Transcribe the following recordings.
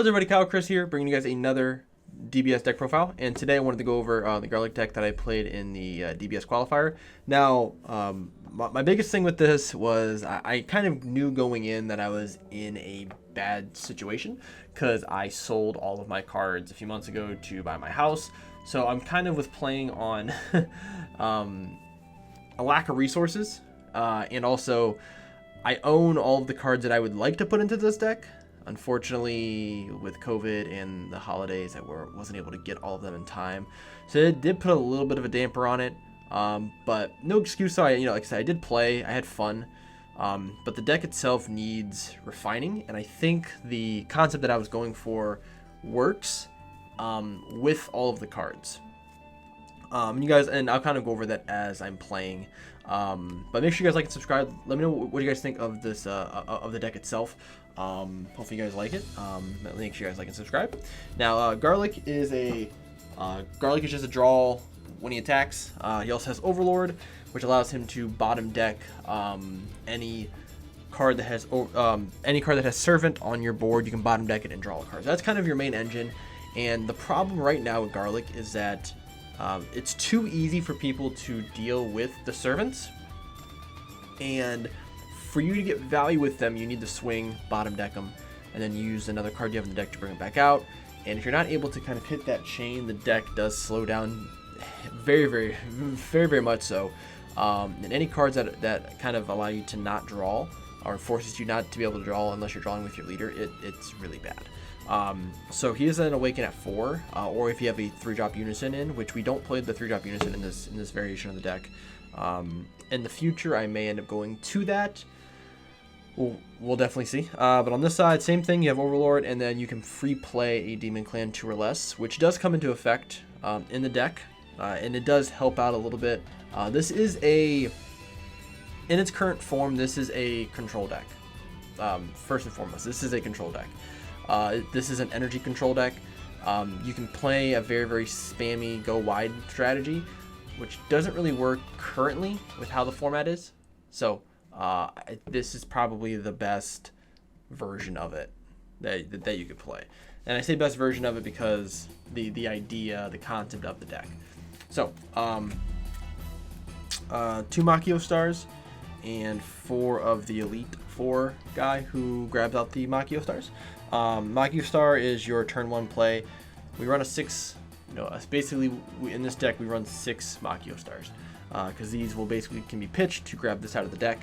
What's up, everybody? KaioKris here, bringing you guys another DBS deck profile. And today I wanted to go over the Garlic deck that I played in the DBS qualifier. Now, my biggest thing with this was I kind of knew going in that I was in a bad situation because I sold all of my cards a few months ago to buy my house. So I'm kind of was playing on a lack of resources, and also I own all of the cards that I would like to put into this deck. Unfortunately, with COVID and the holidays, I wasn't able to get all of them in time, so it did put a little bit of a damper on it. But no excuse. So like I said, I did play. I had fun. But the deck itself needs refining, and I think the concept that I was going for works with all of the cards. You guys, and I'll kind of go over that as I'm playing. But make sure you guys like and subscribe. Let me know what you guys think of this of the deck itself. Hopefully you guys like it. Make sure you guys like and subscribe. Now, Garlic is just a draw when he attacks. He also has Overlord, which allows him to bottom deck any card that has Servant on your board. You can bottom deck it and draw a card. So that's kind of your main engine. And the problem right now with Garlic is that it's too easy for people to deal with the servants, and for you to get value with them, you need to swing, bottom deck them, and then use another card you have in the deck to bring it back out. And if you're not able to kind of hit that chain, the deck does slow down very much so. And any cards that kind of allow you to not draw or forces you not to be able to draw unless you're drawing with your leader, it's really bad. So he is an Awaken at 4, or if you have a 3-drop Unison in, which we don't play the 3-drop Unison in this variation of the deck. In the future, I may end up going to that. We'll definitely see. But on this side, same thing. You have Overlord, and then you can free play a Demon Clan 2 or less, which does come into effect in the deck, and it does help out a little bit. This is in its current form, this is a control deck. First and foremost, this is a control deck. This is an energy control deck. You can play a very spammy go wide strategy, which doesn't really work currently with how the format is. So this is probably the best version of it that you could play. And I say best version of it because the idea, the concept of the deck. So 2 Machio stars and 4 of the Elite 4 guy who grabs out the Machio stars. Machio star is your turn 1 play. We run a 6. Basically in this deck we run 6 Machio stars because these will basically can be pitched to grab this out of the deck,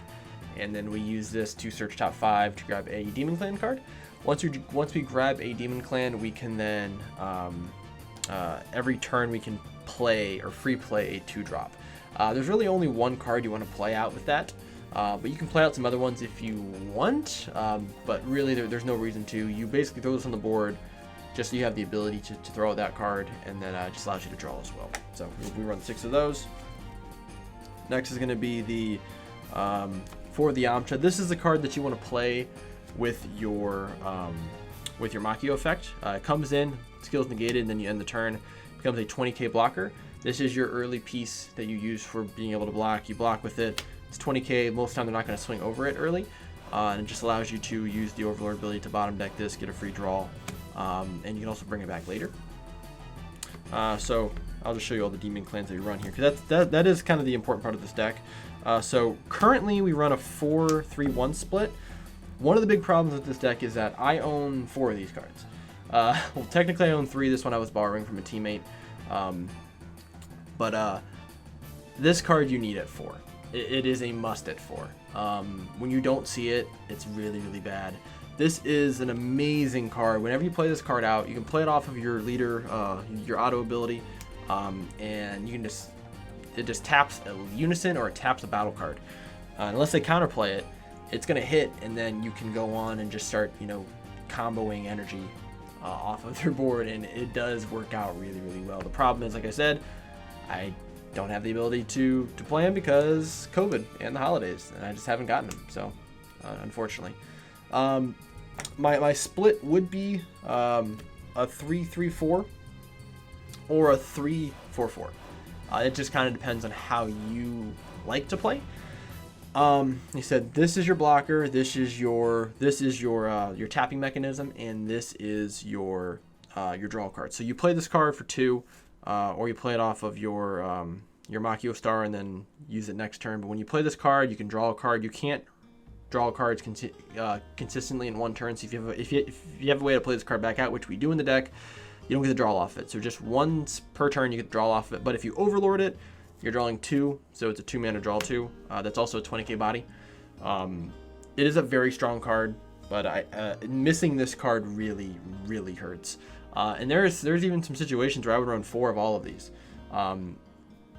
and then we use this to search top 5 to grab a Demon Clan card. Once we grab a Demon Clan, we can then every turn we can play or free play a 2-drop. There's really only one card you want to play out with that, but you can play out some other ones if you want, but really there's no reason to. You basically throw this on the board just so you have the ability to throw out that card, and then it just allows you to draw as well. So we run 6 of those. Next is going to be the for the Yamcha. This is the card that you want to play with your Machio effect. It comes in, skill's negated, and then you end the turn. It becomes a 20k blocker. This is your early piece that you use for being able to block. You block with it. It's 20k. Most of the time they're not going to swing over it early, and it just allows you to use the Overlord ability to bottom deck this, get a free draw, and you can also bring it back later. So I'll just show you all the Demon Clans that we run here, because that is kind of the important part of this deck. So currently we run a 4-3-1 split. One of the big problems with this deck is that I own 4 of these cards. Well, technically I own 3. This one I was borrowing from a teammate. But this card you need at 4. It is a must at 4. When you don't see it, it's really bad. This is an amazing card. Whenever you play this card out, you can play it off of your leader, your auto ability, and you can it just taps a Unison or it taps a battle card. Unless they counterplay it, it's gonna hit, and then you can go on and just start, comboing energy off of their board, and it does work out really well. The problem is, like I said, I don't have the ability to play them because COVID and the holidays, and I just haven't gotten them. So, unfortunately, my split would be a 3-3-4 or a 3-4-4. It just kind of depends on how you like to play. He said this is your blocker, this is your tapping mechanism, and this is your draw card. So you play this card for 2, or you play it off of your Makio Star and then use it next turn. But when you play this card, you can draw a card. You can't draw cards consistently in one turn. So if you have a way to play this card back out, which we do in the deck, you don't get to draw off it. So just once per turn you get to draw off it. But if you overlord it, you're drawing 2, so it's a 2-mana draw 2. That's also a 20k body. It is a very strong card, but missing this card really, really hurts. And there's even some situations where I would run 4 of all of these.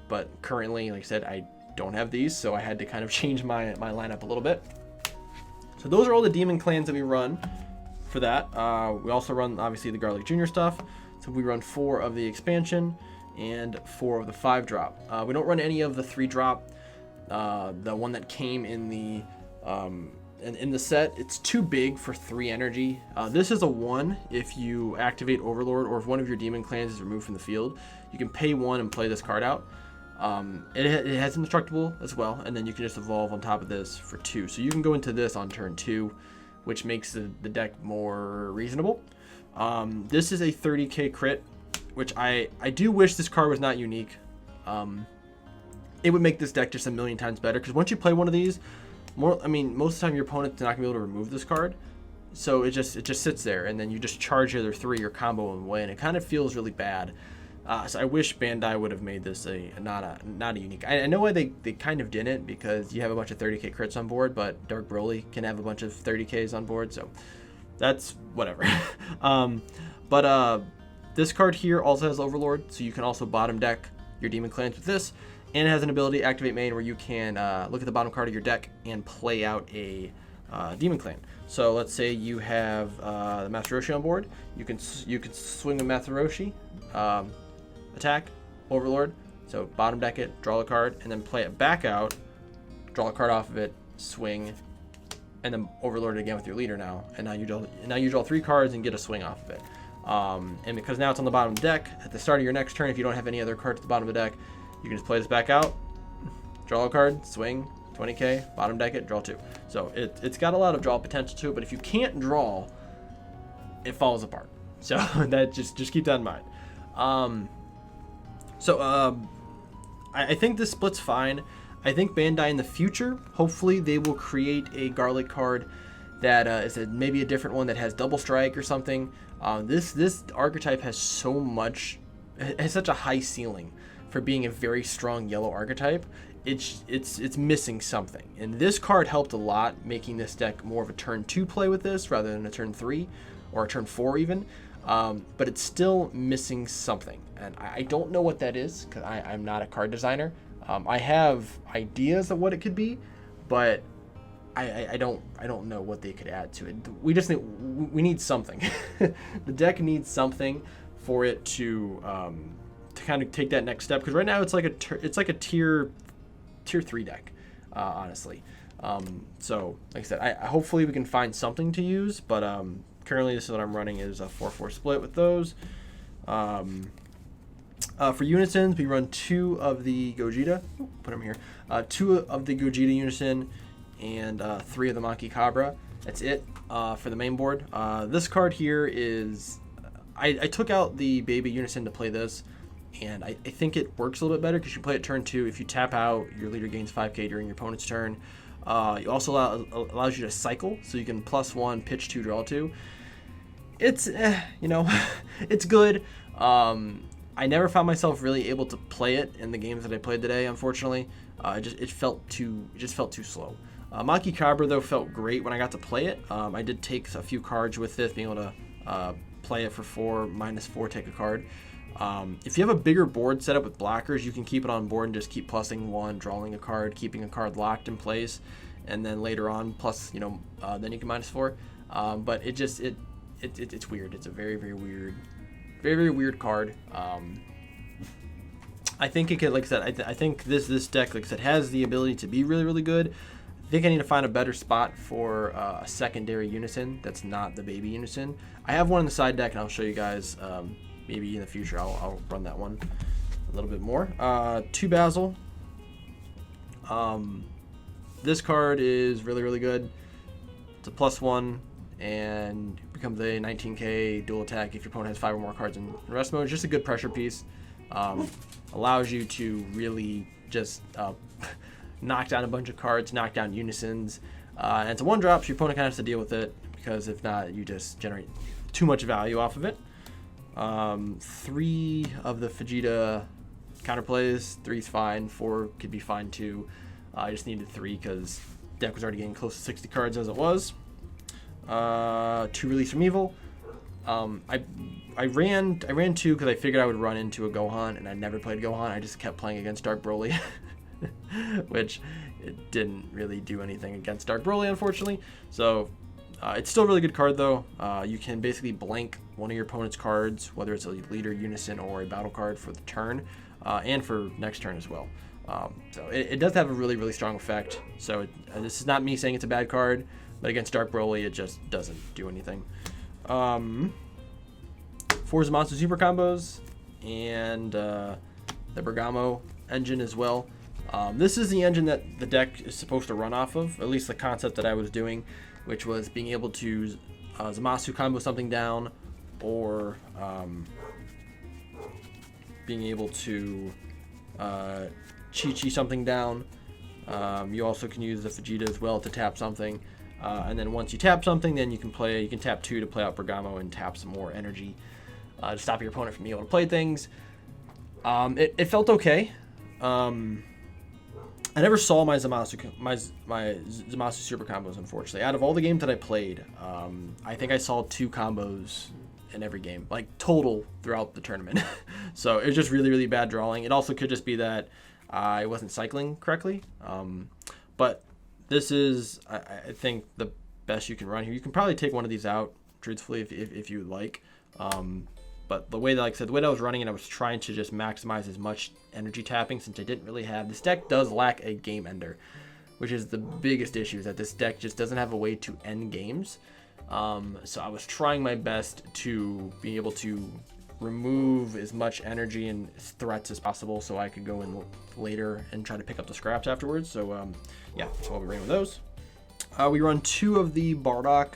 But currently, like I said, I don't have these, so I had to kind of change my lineup a little bit. So those are all the demon clans that we run for that. We also run, obviously, the Garlic Jr. stuff. So we run 4 of the expansion and 4 of the 5-drop. We don't run any of the 3-drop. The one that came in the in the set, it's too big for 3 energy. This is a 1 if you activate Overlord, or if one of your demon clans is removed from the field. You can pay 1 and play this card out. It has indestructible as well, and then you can just evolve on top of this for 2. So you can go into this on turn 2, which makes the deck more reasonable. This is a 30k crit, which I do wish this card was not unique. It would make this deck just a million times better, because once you play one of these, most of the time your opponent's not gonna be able to remove this card, so it just sits there, and then you just charge the other 3 or combo them away, and it kind of feels really bad. So I wish Bandai would have made this not a unique. I know why they kind of didn't, because you have a bunch of 30k crits on board, but Dark Broly can have a bunch of 30ks on board, so that's whatever. But this card here also has Overlord, so you can also bottom deck your demon clans with this, and it has an ability, Activate Main, where you can look at the bottom card of your deck and play out a demon clan. So let's say you have the Master Roshi on board. You can swing the Master Roshi, attack, Overlord. So bottom deck it, draw a card, and then play it back out, draw a card off of it, swing, and then Overlord it again with your leader now. And now you draw 3 cards and get a swing off of it. And because now it's on the bottom of the deck, at the start of your next turn, if you don't have any other cards at the bottom of the deck, you can just play this back out, draw a card, swing, 20k, bottom deck it, draw 2. So it's got a lot of draw potential to it, but if you can't draw, it falls apart. So that just keep that in mind. I think this split's fine. I think Bandai in the future, hopefully they will create a Garlic card that is maybe a different one that has double strike or something. This archetype has such a high ceiling for being a very strong yellow archetype. It's missing something, and this card helped a lot, making this deck more of a turn 2 play with this rather than a turn 3 or a turn 4 even. But it's still missing something, and I don't know what that is, because I'm not a card designer. I have ideas of what it could be, but I don't know what they could add to it. We need something. The deck needs something for it to kind of take that next step, because right now it's like a tier 3 deck, honestly. So like I said, hopefully we can find something to use, but currently this is what I'm running, is a 4-4 split with those. For Unisons, we run 2 of the Gogeta. Put them here. 2 of the Gogeta Unison and 3 of the Monkey Cabra. That's it for the main board. This card here is, I took out the Baby Unison to play this, and I think it works a little bit better, because you play it turn 2. If you tap out, your leader gains 5k during your opponent's turn. It also allows you to cycle, so you can +1, pitch 2, draw 2. It's, it's good. I never found myself really able to play it in the games that I played today, unfortunately. It just felt too slow. Maki Cabra, though, felt great when I got to play it. I did take a few cards with this, being able to play it for 4, -4, take a card. If you have a bigger board set up with blockers, you can keep it on board and just keep plussing 1, drawing a card, keeping a card locked in place, and then later on then you can -4. But it's weird. It's a very, very weird, very, very weird card. I think it could, like I said, I think this deck, like I said, has the ability to be really, really good. I think I need to find a better spot for a secondary Unison that's not the Baby Unison. I have one in the side deck, and I'll show you guys. Maybe in the future I'll run that one a little bit more. 2 Basil. This card is really, really good. It's a +1 and becomes a 19k dual attack if your opponent has 5 or more cards in rest mode. It's just a good pressure piece. Allows you to really just knock down a bunch of cards, knock down Unisons. And it's a 1-drop, so your opponent kind of has to deal with it, because if not, you just generate too much value off of it. 3 of the Vegeta counterplays. 3's fine, 4 could be fine too. I just needed 3 because deck was already getting close to 60 cards as it was. 2 Release from Evil. I ran 2 because I figured I would run into a Gohan, and I never played Gohan. I just kept playing against Dark Broly, which it didn't really do anything against Dark Broly, unfortunately. So it's still a really good card, though. You can basically blank one of your opponent's cards, whether it's a leader, unison, or a battle card for the turn, and for next turn as well. So it does have a really, really strong effect. So this is not me saying it's a bad card, but against Dark Broly, it just doesn't do anything. Forza Monster super combos, and the Bergamo engine as well. This is the engine that the deck is supposed to run off of, at least the concept that I was doing, which was being able to Zamasu combo something down, or being able to Chi-Chi something down. You also can use the Vegeta as well to tap something. And then once you tap something, then you can tap 2 to play out Bergamo and tap some more energy to stop your opponent from being able to play things. It felt okay. I never saw my Zamasu super combos, unfortunately. Out of all the games that I played, I think I saw 2 combos in every game, like total throughout the tournament. So it was just really, really bad drawing. It also could just be that I wasn't cycling correctly. But this is, I think, the best you can run here. You can probably take one of these out, truthfully, if you would like. But the way that, like I said, the way that I was running it, I was trying to just maximize as much energy tapping, since I didn't really have... This deck does lack a game ender, which is the biggest issue, is that this deck just doesn't have a way to end games. So I was trying my best to be able to remove as much energy and threats as possible, so I could go in later and try to pick up the scraps afterwards. So yeah, that's why we ran with those. We run 2 of the Bardock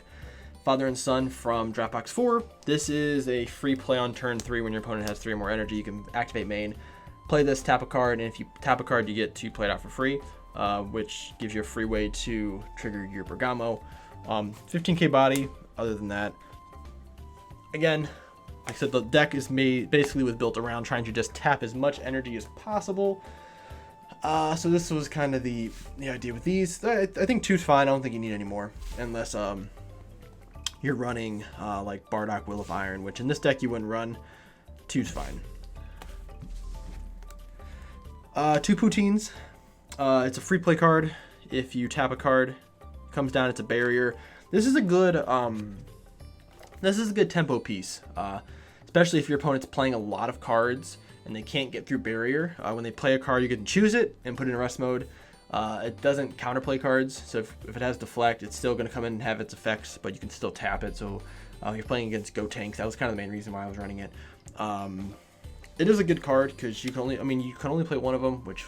Father Son from Draftbox-Ku. This is a free play on turn 3 when your opponent has 3 or more energy. You can activate main, play this, tap a card, and if you tap a card, you get to play it out for free, which gives you a free way to trigger your Bergamo. 15k body. Other than that, again, like I said, the deck is made basically built around trying to just tap as much energy as possible. So this was kind of the idea with these. I think 2's fine. I don't think you need any more, unless you're running like Bardock Will of Iron, which in this deck you wouldn't run. 2's fine. 2 Poutines. It's a free play card. If you tap a card, it comes down. It's a barrier. This is a good tempo piece, especially if your opponent's playing a lot of cards and they can't get through barrier. When they play a card, you can choose it and put it in rest mode. It doesn't counterplay cards, so if it has deflect, it's still going to come in and have its effects, but you can still tap it. So you're playing against Go Tanks. That was kind of the main reason why I was running it. It is a good card because you can only play one of them, which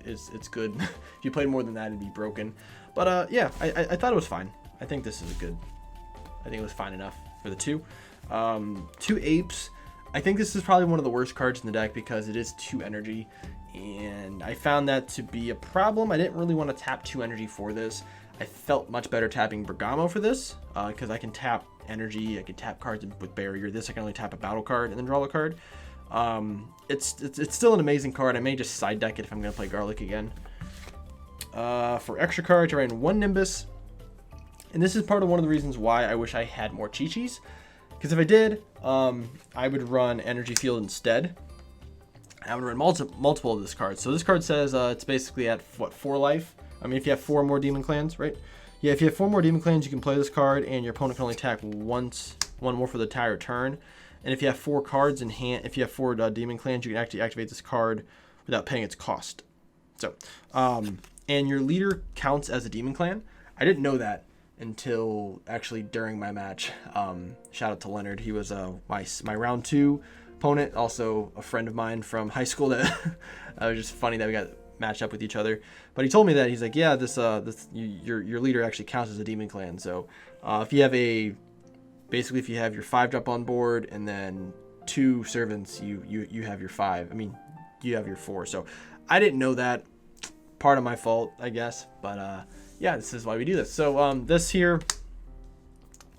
it's good. If you played more than that, it'd be broken. But yeah, I thought it was fine. I think this is good. I think it was fine enough for the 2. 2 Apes. I think this is probably one of the worst cards in the deck because it is 2 energy, and I found that to be a problem. I didn't really want to tap 2 energy for this. I felt much better tapping Bergamo for this because I can tap energy, I can tap cards with barrier. This I can only tap a battle card and then draw a card. It's still an amazing card. I may just side deck it if I'm going to play Garlic again. For extra cards, I ran 1 Nimbus. And this is part of one of the reasons why I wish I had more Chi-Chis. Because if I did, I would run Energy Field instead. I would run multiple of this card. So this card says it's basically at, 4 life? I mean, if you have 4 more Demon Clans, right? Yeah, if you have 4 more Demon Clans, you can play this card, and your opponent can only attack one more for the entire turn. And if you have 4 cards in hand, if you have 4 Demon Clans, you can actually activate this card without paying its cost. So, and your leader counts as a Demon Clan. I didn't know that until actually during my match. Shout out to Leonard. He was my round 2 opponent, also a friend of mine from high school. That it was just funny that match up with each other. But he told me that he's like, yeah, your leader actually counts as a demon clan. So if you have if you have your 5-drop on board and then 2 servants, you have your 5. I mean, you have your 4. So I didn't know that. Part of my fault, I guess. But yeah, this is why we do this. So this here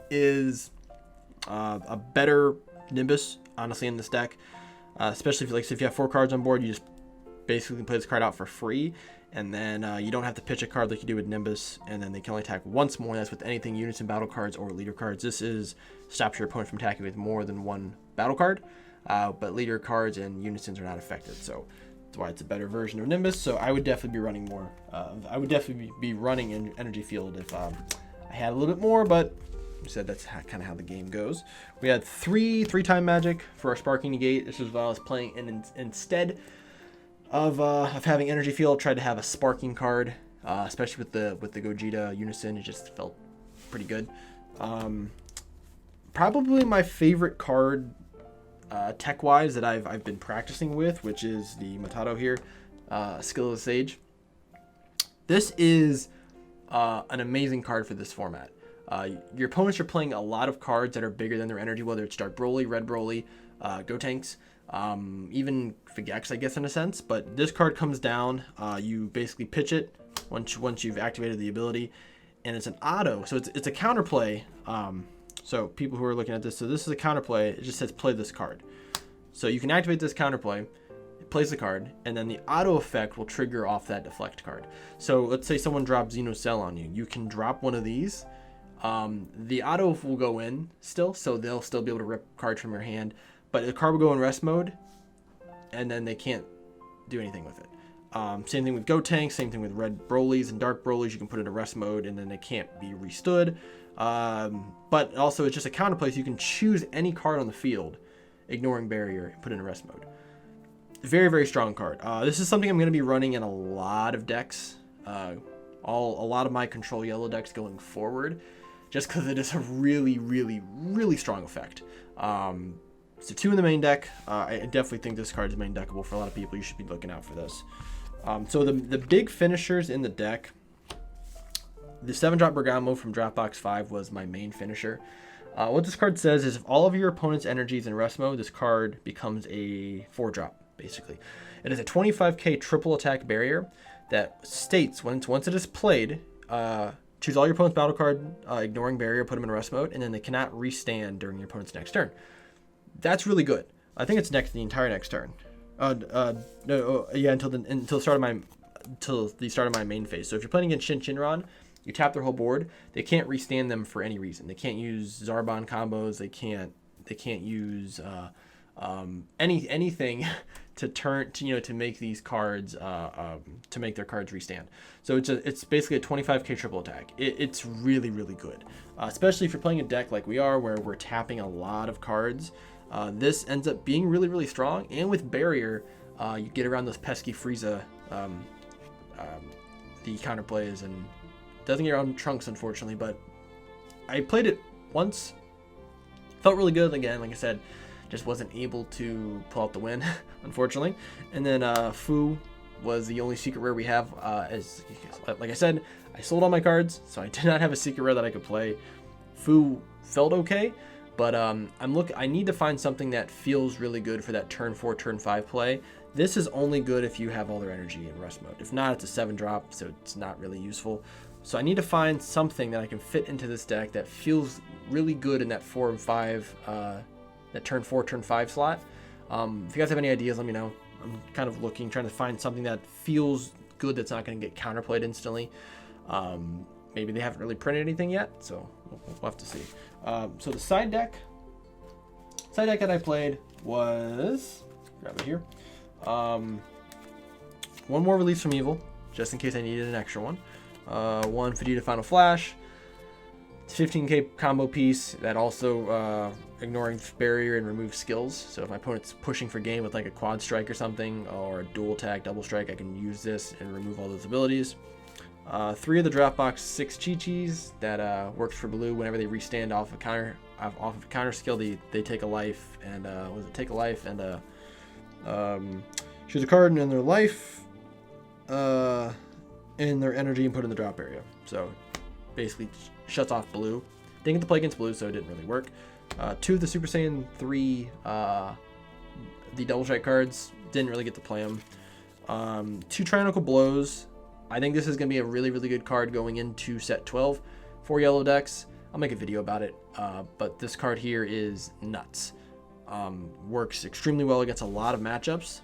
is a better Nimbus, honestly, in this deck. Especially if you have 4 cards on board, you just basically play this card out for free, and then you don't have to pitch a card like you do with Nimbus, and then they can only attack once more. That's with anything Unison battle cards or leader cards. This stops your opponent from attacking with more than 1 battle card, but leader cards and Unisons are not affected, so that's why it's a better version of Nimbus. So I would definitely be running more. I would definitely be running in Energy Field if I had a little bit more, but I said that's kind of how the game goes. We had 3-time magic for our Sparking Negate. This is what I was playing instead of having Energy Field. Tried to have a sparking card, especially with the Gogeta Unison. It just felt pretty good. Probably my favorite card tech wise that I've been practicing with, which is the Matado here, Skill of the Sage. This is an amazing card for this format. Your opponents are playing a lot of cards that are bigger than their energy, whether it's Dark Broly, Red Broly, Gotenks, even Figex, I guess, in a sense. But this card comes down, you basically pitch it once you've activated the ability, and it's an auto, so it's a counterplay. So people who are looking at this, so this is a counterplay. It just says play this card. So you can activate this counterplay, it plays the card, and then the auto effect will trigger off that deflect card. So let's say someone drops Xenocell on you. You can drop one of these. The auto will go in still, so they'll still be able to rip cards from your hand, but the card will go in rest mode, and then they can't do anything with it. Same thing with Gotenks, same thing with Red Brolys and Dark Brolys. You can put it in rest mode, and then they can't be restood. But also it's just a counterplay, so you can choose any card on the field, ignoring barrier, and put it in rest mode. Very, very strong card. This is something I'm going to be running in a lot of decks, a lot of my control yellow decks going forward, just because it is a really, really, really strong effect. So 2 in the main deck. I definitely think this card is main deckable for a lot of people. You should be looking out for this. So the big finishers in the deck, the 7-drop Bergamo from Draftbox 5 was my main finisher. What this card says is if all of your opponent's energy is in rest mode, this card becomes a 4-drop, basically. It is a 25k triple attack barrier that states once it is played, choose all your opponent's battle card, ignoring barrier, put them in rest mode, and then they cannot restand during your opponent's next turn. That's really good. I think it's the entire next turn. Yeah, until the start of my main phase. So if you're playing against Shinron, you tap their whole board. They can't restand them for any reason. They can't use Zarbon combos. They can't use anything to make these cards to make their cards restand. So it's basically a 25k triple attack. It's really, really good, especially if you're playing a deck like we are, where we're tapping a lot of cards. This ends up being really, really strong, and with barrier, you get around those pesky Frieza, the counterplays, and doesn't get around Trunks, unfortunately. But I played it once, felt really good. Again, like I said, just wasn't able to pull out the win, unfortunately. And then Fu was the only secret rare we have. Like I said, I sold all my cards, so I did not have a secret rare that I could play. Fu felt okay, but I need to find something that feels really good for that turn 4, turn 5 play. This is only good if you have all their energy in rest mode. If not, it's a 7-drop, so it's not really useful. So I need to find something that I can fit into this deck that feels really good in that 4 and 5, that turn 4, turn 5 slot. If you guys have any ideas, let me know. I'm kind of trying to find something that feels good that's not going to get counterplayed instantly. Maybe they haven't really printed anything yet, so we'll have to see. So the side deck that I played was, grab it here, one more Release from Evil, just in case I needed an extra one. One Vegeta Final Flash, 15k combo piece that also ignoring barrier and remove skills. So if my opponent's pushing for game with like a quad strike or something, or a dual attack, double strike, I can use this and remove all those abilities. 3 of the Draftbox 6 Chi-Chis that works for blue. Whenever they restand off a counter skill, they take a life, and choose a card and then their life. in their energy and put in the drop area. So basically shuts off blue. Didn't get to play against blue, so it didn't really work. 2 of the Super Saiyan 3, the Double Strike cards, didn't really get to play them. 2 Trinomical Blows. I think this is going to be a really, really good card going into set 12 for yellow decks. I'll make a video about it, but this card here is nuts. Works extremely well against a lot of matchups,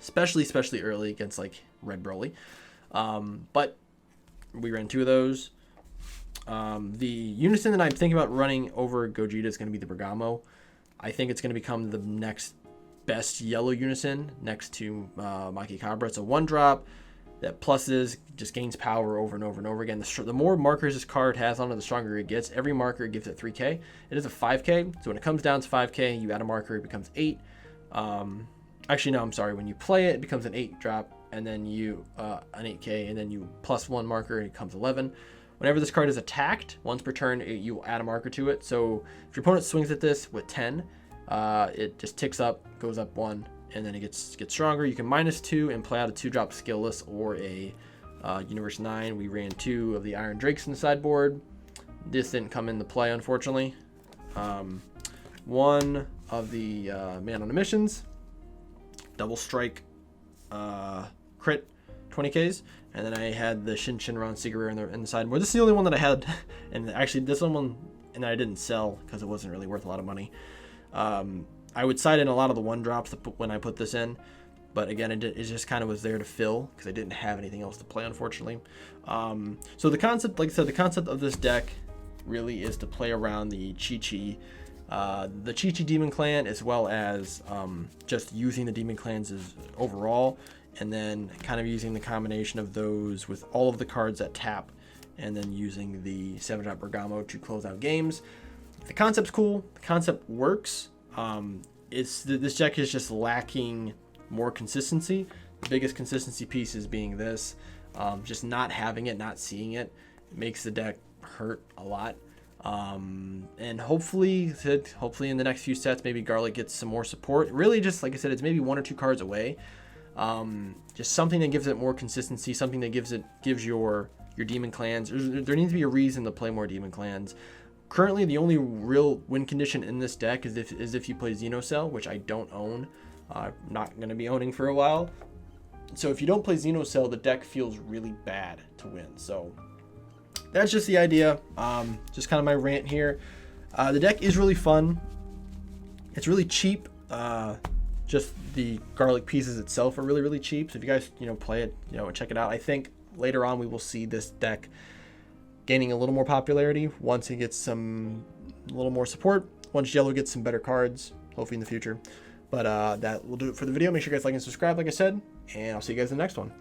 especially early against like Red Broly. But we ran 2 of those. The Unison that I'm thinking about running over Gogeta is going to be the Bergamo. I think it's going to become the next best yellow Unison next to Maki Cabra. It's a 1-drop that pluses, just gains power over and over and over again. The more markers this card has on it, the stronger it gets. Every marker gives it 3k. It is a 5k, so when it comes down to 5k, you add a marker, it becomes 8. Actually, no, I'm sorry. When you play it, it becomes an 8-drop, and then you an 8k, and then you plus 1 marker, and it becomes 11. Whenever this card is attacked, once per turn, you add a marker to it. So if your opponent swings at this with 10, it just ticks up, goes up 1, and then it gets stronger. You can -2 and play out a 2-drop skillless or a Universe 9. We ran 2 of the Iron Drakes in the sideboard. This didn't come into play, unfortunately. 1 of the Man on a Missions, double strike crit 20Ks, and then I had the Shinron Siguri in the sideboard. This is the only one that I had, and actually this one and I didn't sell because it wasn't really worth a lot of money. I would side in a lot of the 1-drops when I put this in, but again, it just kind of was there to fill because I didn't have anything else to play, unfortunately. So the concept, like I said, the concept of this deck really is to play around the Chi-Chi, the Chi-Chi Demon Clan, as well as just using the Demon Clans overall, and then kind of using the combination of those with all of the cards that tap, and then using the 7-drop Bergamo to close out games. The concept's cool. The concept works. This deck is just lacking more consistency. The biggest consistency piece is being this. Just not having it, not seeing it, makes the deck hurt a lot. And hopefully in the next few sets, maybe Garlic gets some more support. Really, just like I said, it's maybe 1 or 2 cards away. Just something that gives it more consistency, something that gives your Demon Clans. There needs to be a reason to play more Demon Clans. Currently, the only real win condition in this deck is if you play Xenocell, which I don't own. I'm not going to be owning for a while. So if you don't play Xenocell, the deck feels really bad to win. So that's just the idea. Just kind of my rant here. The deck is really fun. It's really cheap. Just the Garlic pieces itself are really, really cheap. So if you guys, play it, check it out. I think later on we will see this deck gaining a little more popularity once it gets a little more support. Once Yellow gets some better cards, hopefully in the future. But that will do it for the video. Make sure you guys like and subscribe, like I said, and I'll see you guys in the next one.